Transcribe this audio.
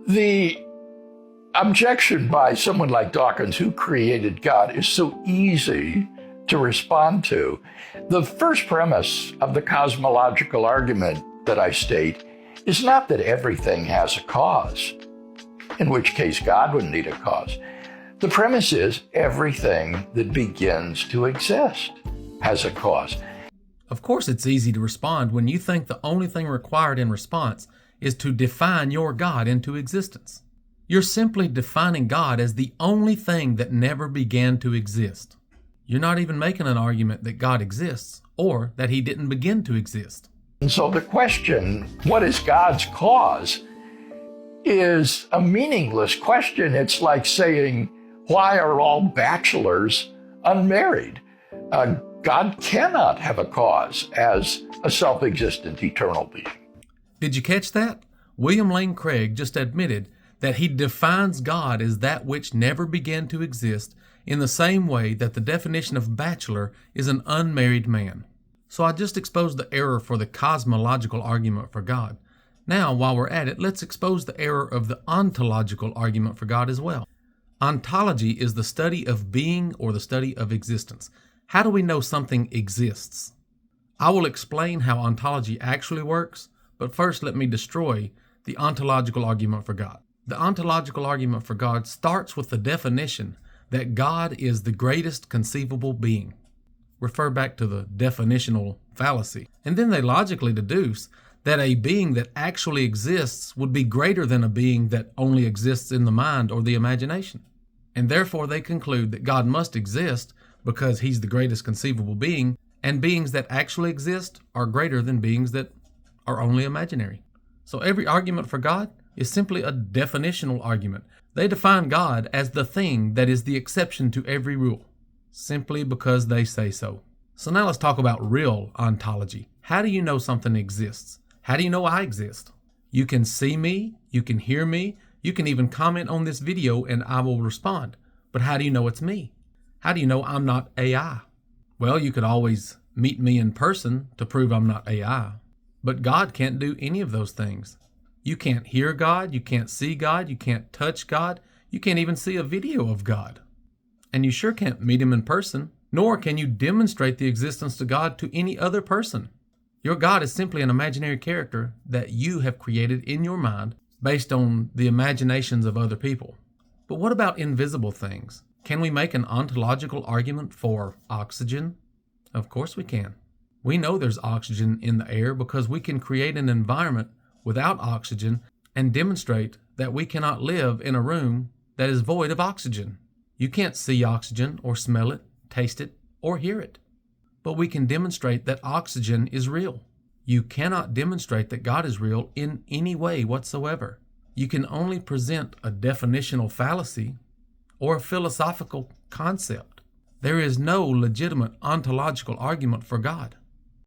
The objection by someone like Dawkins, who created God, is so easy to respond to. The first premise of the cosmological argument that I state is not that everything has a cause, in which case God wouldn't need a cause. The premise is everything that begins to exist has a cause. Of course, it's easy to respond when you think the only thing required in response is to define your God into existence. You're simply defining God as the only thing that never began to exist. You're not even making an argument that God exists or that he didn't begin to exist. And so the question, what is God's cause, is a meaningless question. It's like saying, why are all bachelors unmarried? God cannot have a cause as a self-existent eternal being. Did you catch that? William Lane Craig just admitted that he defines God as that which never began to exist, in the same way that the definition of bachelor is an unmarried man. So I just exposed the error for the cosmological argument for God. Now, while we're at it, let's expose the error of the ontological argument for God as well. Ontology is the study of being or the study of existence. How do we know something exists? I will explain how ontology actually works, but first let me destroy the ontological argument for God. The ontological argument for God starts with the definition that God is the greatest conceivable being. Refer back to the definitional fallacy. And then they logically deduce that a being that actually exists would be greater than a being that only exists in the mind or the imagination. And therefore they conclude that God must exist because he's the greatest conceivable being, and beings that actually exist are greater than beings that are only imaginary. So every argument for God is simply a definitional argument. They define God as the thing that is the exception to every rule, simply because they say so. So now let's talk about real ontology. How do you know something exists? How do you know I exist? You can see me, you can hear me, you can even comment on this video and I will respond. But how do you know it's me? How do you know I'm not AI? Well, you could always meet me in person to prove I'm not AI. But God can't do any of those things. You can't hear God, you can't see God, you can't touch God, you can't even see a video of God. And you sure can't meet him in person, nor can you demonstrate the existence of God to any other person. Your God is simply an imaginary character that you have created in your mind based on the imaginations of other people. But what about invisible things? Can we make an ontological argument for oxygen? Of course we can. We know there's oxygen in the air because we can create an environment without oxygen and demonstrate that we cannot live in a room that is void of oxygen. You can't see oxygen or smell it, taste it, or hear it. But we can demonstrate that oxygen is real. You cannot demonstrate that God is real in any way whatsoever. You can only present a definitional fallacy or a philosophical concept. There is no legitimate ontological argument for God.